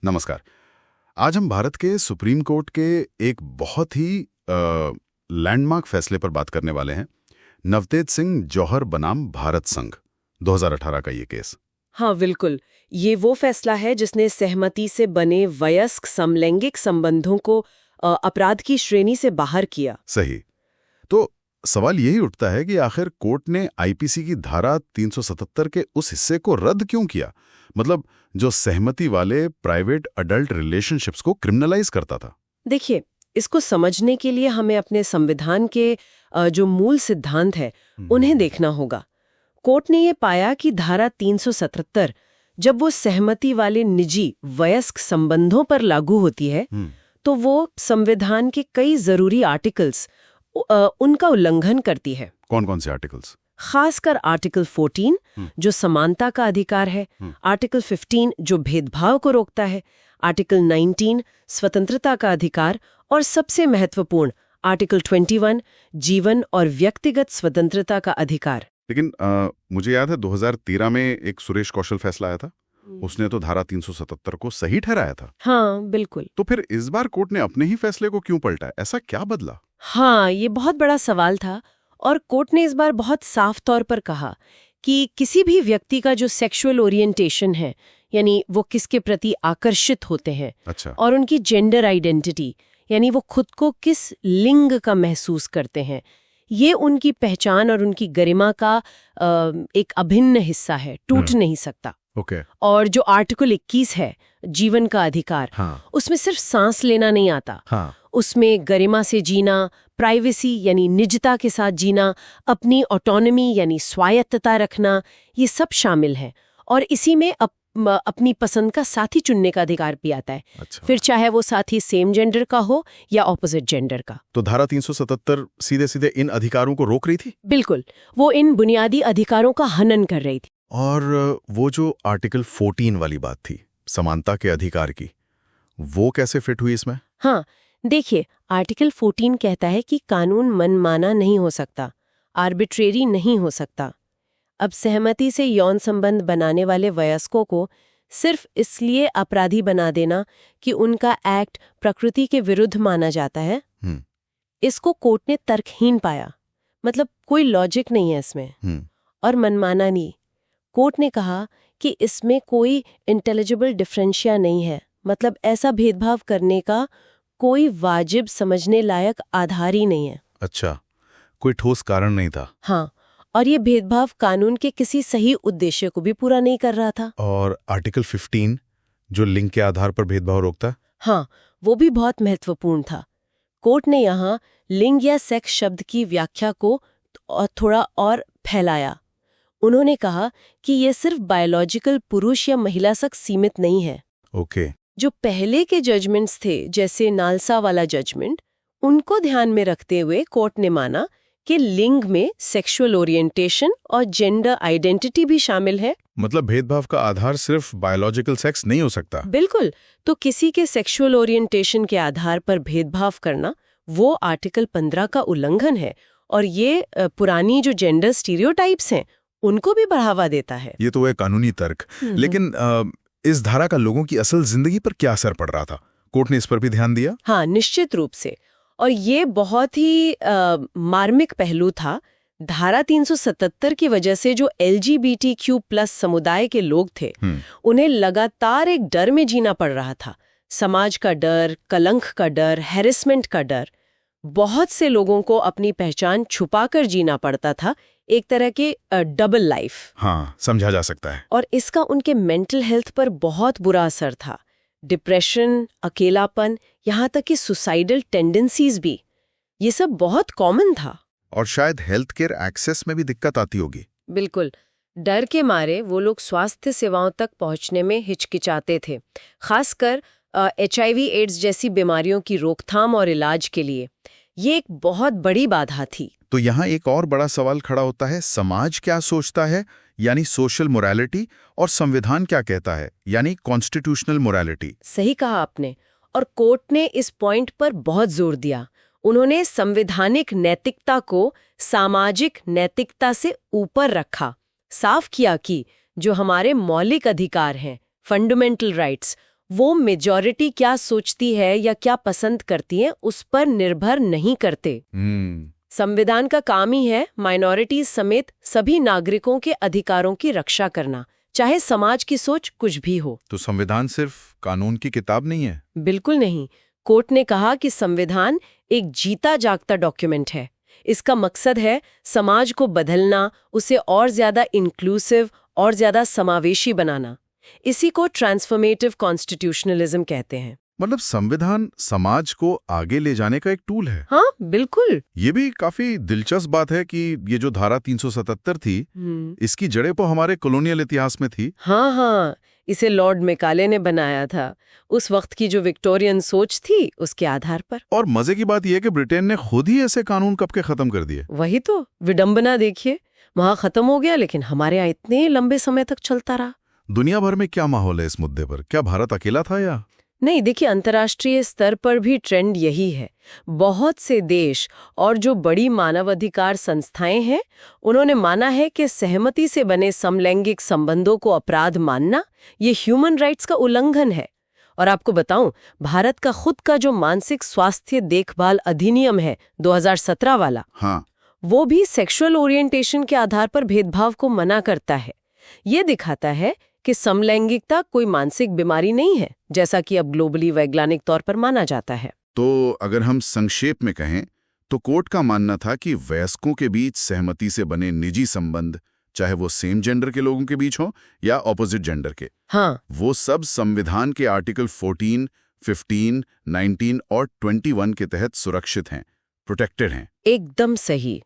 नमस्कार। आज हम भारत के सुप्रीम कोर्ट के एक बहुत ही लैंडमार्क फैसले पर बात करने वाले हैं। नवतेज सिंह जौहर बनाम भारत संघ 2018 का ये केस। हाँ बिल्कुल। ये वो फैसला है जिसने सहमति से बने वयस्क समलैंगिक संबंधों को अपराध की श्रेणी से बाहर किया। सही। तो सवाल यही उठता है कि आखिर कोर्ट ने आईपीसी की धारा 377 के उस हिस्से को रद्द क्यों किया, मतलब जो सहमति वाले प्राइवेट अडल्ट रिलेशनशिप्स को क्रिमिनलाइज करता था। देखिए, इसको समझने के लिए हमें अपने संविधान के जो मूल सिद्धांत है उन्हें देखना होगा। कोर्ट ने ये पाया कि धारा 377 जब वो सहमति वाले निजी वयस्क संबंधों पर लागू होती है तो वो संविधान के कई जरूरी आर्टिकल्स उनका उल्लंघन करती है। कौन कौन से आर्टिकल्स? खासकर आर्टिकल 14 जो समानता का अधिकार है, आर्टिकल 15 जो भेदभाव को रोकता है, आर्टिकल 19 स्वतंत्रता का अधिकार और सबसे महत्वपूर्ण आर्टिकल 21 जीवन और व्यक्तिगत स्वतंत्रता का अधिकार। लेकिन मुझे याद है 2013 में एक सुरेश कौशल फैसला आया था, उसने तो धारा 377 को सही ठहराया था। हाँ बिल्कुल। तो फिर इस बार कोर्ट ने अपने ही फैसले को क्यों पलटा? ऐसा क्या बदला? हाँ, ये बहुत बड़ा सवाल था और कोर्ट ने इस बार बहुत साफ तौर पर कहा कि किसी भी व्यक्ति का जो सेक्सुअल ओरिएंटेशन है, यानी वो किसके प्रति आकर्षित होते हैं, अच्छा, और उनकी जेंडर आइडेंटिटी, यानी वो खुद को किस लिंग का महसूस करते हैं, ये उनकी पहचान और उनकी गरिमा का एक अभिन्न हिस्सा है, टूट नहीं सकता। ओके। और जो आर्टिकल 21 है जीवन का अधिकार, उसमें सिर्फ सांस लेना नहीं आता, उसमें गरिमा से जीना, प्राइवेसी यानी निजता के साथ जीना, अपनी ऑटोनॉमी यानी स्वायत्तता रखना, ये सब शामिल है। और इसी में अपनी पसंद का साथी चुनने का अधिकार भी आता है। अच्छा। फिर चाहे वो साथी सेम जेंडर का हो या ऑपोजिट जेंडर का। तो धारा 377 सीधे सीधे इन अधिकारों को रोक रही थी? बिल्कुल, वो इन बुनियादी अधिकारों का हनन कर रही थी। और वो जो आर्टिकल 14 वाली बात थी समानता के अधिकार की, वो कैसे फिट हुई इसमें? हाँ देखिए, आर्टिकल 14 कहता है कि कानून मनमाना नहीं हो सकता, आर्बिट्रेरी नहीं हो सकता। अब सहमति से यौन संबंध बनाने वाले वयस्कों को सिर्फ इसलिए अपराधी बना देना कि उनका एक्ट प्रकृति के विरुद्ध माना जाता है, इसको कोर्ट ने तर्कहीन पाया। मतलब कोई लॉजिक नहीं है इसमें, और मनमाना नहीं। कोर्ट ने कहा कि इसमें कोई इंटेलिजिबल डिफरेंशिया नहीं है, मतलब ऐसा भेदभाव करने का कोई वाजिब समझने लायक आधार ही नहीं है। अच्छा, कोई ठोस कारण नहीं था। हाँ, और ये भेदभाव कानून के किसी सही उद्देश्य को भी पूरा नहीं कर रहा था। और आर्टिकल 15 जो लिंग के आधार पर भेदभाव रोकता? हाँ, वो भी बहुत महत्वपूर्ण था। कोर्ट ने यहाँ लिंग या सेक्स शब्द की व्याख्या को थोड़ा और फैलाया। उन्होंने कहा कि ये सिर्फ बायोलॉजिकल पुरुष या महिला तक सीमित नहीं है। ओके। जो पहले के जजमेंट्स थे, जैसे नालसा वाला जजमेंट, उनको ध्यान में रखते हुए कोर्ट ने माना कि लिंग में सेक्सुअल ओरिएंटेशन और जेंडर आइडेंटिटी भी शामिल है। मतलब भेदभाव का आधार सिर्फ बायोलॉजिकल सेक्स नहीं हो सकता? बिल्कुल। तो किसी के सेक्सुअल ओरिएंटेशन के आधार पर भेदभाव करना वो आर्टिकल 15 का उल्लंघन है, और ये पुरानी जो जेंडर स्टीरियोटाइप्स हैं उनको भी बढ़ावा देता है। ये तो है कानूनी तर्क। लेकिन इस धारा का लोगों की असल जिंदगी पर क्या असर पड़ रहा था? कोर्ट ने इस पर भी ध्यान दिया? हाँ, निश्चित रूप से। और ये बहुत ही मार्मिक पहलू था। धारा 377 की वजह से जो LGBTQ+ समुदाय के लोग थे, उन्हें लगातार एक डर में जीना पड़ रहा था। समाज का डर, कलंक का डर, हैरेसमेंट का डर। बहुत से लोगों को अपनी पहचान छुपाकर जीना पड़ता था, एक तरह के डबल लाइफ। हाँ, समझा जा सकता है। और इसका उनके मेंटल हेल्थ पर बहुत बुरा असर था। डिप्रेशन, अकेलापन, यहाँ तक कि सुसाइडल टेंडेंसीज भी, ये सब बहुत कॉमन था। और शायद हेल्थ केयर एक्सेस में भी दिक्कत आती होगी। बिल्कुल। डर के मारे वो लोग स्वास्थ्य सेवाओं तक पहुंचने में हिचकिचाते थे, खासकर HIV एड्स जैसी बीमारियों की रोकथाम और इलाज के लिए। ये एक बहुत बड़ी बाधा थी। तो यहाँ एक और बड़ा सवाल खड़ा होता है, समाज क्या सोचता है, यानी सोशल मोरालिटी, और संविधान क्या कहता है, यानी कॉन्स्टिट्यूशनल मोरालिटी। सही कहा आपने। और कोर्ट ने इस पॉइंट पर बहुत जोर दिया। उन्होंने संवैधानिक नैतिकता को सामाजिक नैतिकता से ऊपर रखा। साफ किया कि जो हमारे मौलिक अधिकार हैं, फंडामेंटल राइट्स, वो मेजॉरिटी क्या सोचती है या क्या पसंद करती है उस पर निर्भर नहीं करते। संविधान का काम ही है माइनॉरिटीज समेत सभी नागरिकों के अधिकारों की रक्षा करना, चाहे समाज की सोच कुछ भी हो। तो संविधान सिर्फ कानून की किताब नहीं है? बिल्कुल नहीं। कोर्ट ने कहा कि संविधान एक जीता जागता डॉक्यूमेंट है। इसका मकसद है समाज को बदलना, उसे और ज्यादा इंक्लूसिव और ज्यादा समावेशी बनाना। इसी को ट्रांसफॉर्मेटिव कॉन्स्टिट्यूशनलिज्म कहते हैं। मतलब संविधान समाज को आगे ले जाने का एक टूल है। हाँ बिल्कुल। ये भी काफी दिलचस्प बात है कि ये जो धारा 377 थी, इसकी जड़ें तो हमारे कॉलोनियल इतिहास में थी। हाँ, इसे लॉर्ड मेकाले ने बनाया था, उस वक्त की जो विक्टोरियन सोच थी उसके आधार पर। और मजे की बात यह है कि ब्रिटेन ने खुद ही ऐसे कानून कब के खत्म कर दिए। वही तो विडंबना देखिए, वहां खत्म हो गया लेकिन हमारे यहाँ इतने लंबे समय तक चलता रहा। दुनिया भर में क्या माहौल है इस मुद्दे पर? क्या भारत अकेला था या? नहीं, देखिए अंतर्राष्ट्रीय स्तर पर भी ट्रेंड यही है। बहुत से देश और जो बड़ी मानवाधिकार संस्थाएं हैं, उन्होंने माना है कि सहमति से बने समलैंगिक संबंधों को अपराध मानना ये ह्यूमन राइट्स का उल्लंघन है। और आपको बताऊं, भारत का खुद का जो मानसिक स्वास्थ्य देखभाल अधिनियम है 2017 वाला, हाँ, वो भी सेक्सुअल ओरिएंटेशन के आधार पर भेदभाव को मना करता है। ये दिखाता है कि समलैंगिकता कोई मानसिक बीमारी नहीं है, जैसा कि अब ग्लोबली वैज्ञानिक तौर पर माना जाता है। तो अगर हम संक्षेप में कहें तो कोर्ट का मानना था कि वयस्कों के बीच सहमति से बने निजी संबंध, चाहे वो सेम जेंडर के लोगों के बीच हो या ऑपोजिट जेंडर के, हाँ, वो सब संविधान के आर्टिकल 14, 15, 19 और 21 के तहत सुरक्षित हैं, प्रोटेक्टेड हैं। एकदम सही।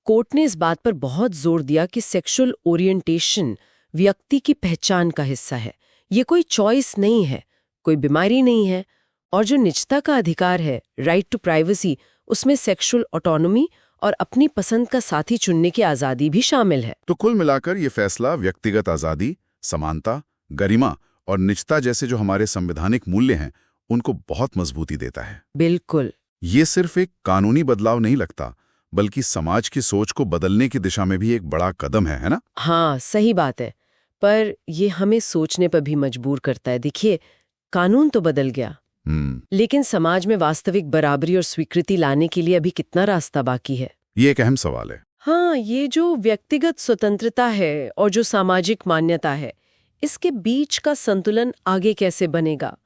कोर्ट ने इस बात पर बहुत जोर दिया कि सेक्सुअल ओरिएंटेशन व्यक्ति की पहचान का हिस्सा है, ये कोई चॉइस नहीं है, कोई बीमारी नहीं है। और जो निजता का अधिकार है, राइट टू प्राइवेसी, उसमें सेक्सुअल ऑटोनॉमी और अपनी पसंद का साथी चुनने की आज़ादी भी शामिल है। तो कुल मिलाकर ये फैसला व्यक्तिगत आज़ादी, समानता, गरिमा और निजता जैसे जो हमारे संवैधानिक मूल्य हैं, उनको बहुत मजबूती देता है। बिल्कुल। ये सिर्फ एक कानूनी बदलाव नहीं लगता, बल्कि समाज की सोच को बदलने की दिशा में भी एक बड़ा कदम है ना? हाँ, सही बात है। पर ये हमें सोचने पर भी मजबूर करता है। देखिए, कानून तो बदल गया, लेकिन समाज में वास्तविक बराबरी और स्वीकृति लाने के लिए अभी कितना रास्ता बाकी है? ये एक अहम सवाल है। हाँ, ये जो व्यक्तिगत स्वतंत्रता है और जो सामाजिक मान्यता है, इसके बीच का संतुलन आगे कैसे बनेगा?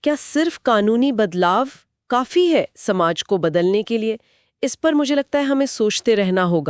क्या सिर्फ कानूनी बदलाव काफी है समाज को बदलने के लिए? इस पर मुझे लगता है हमें सोचते रहना होगा।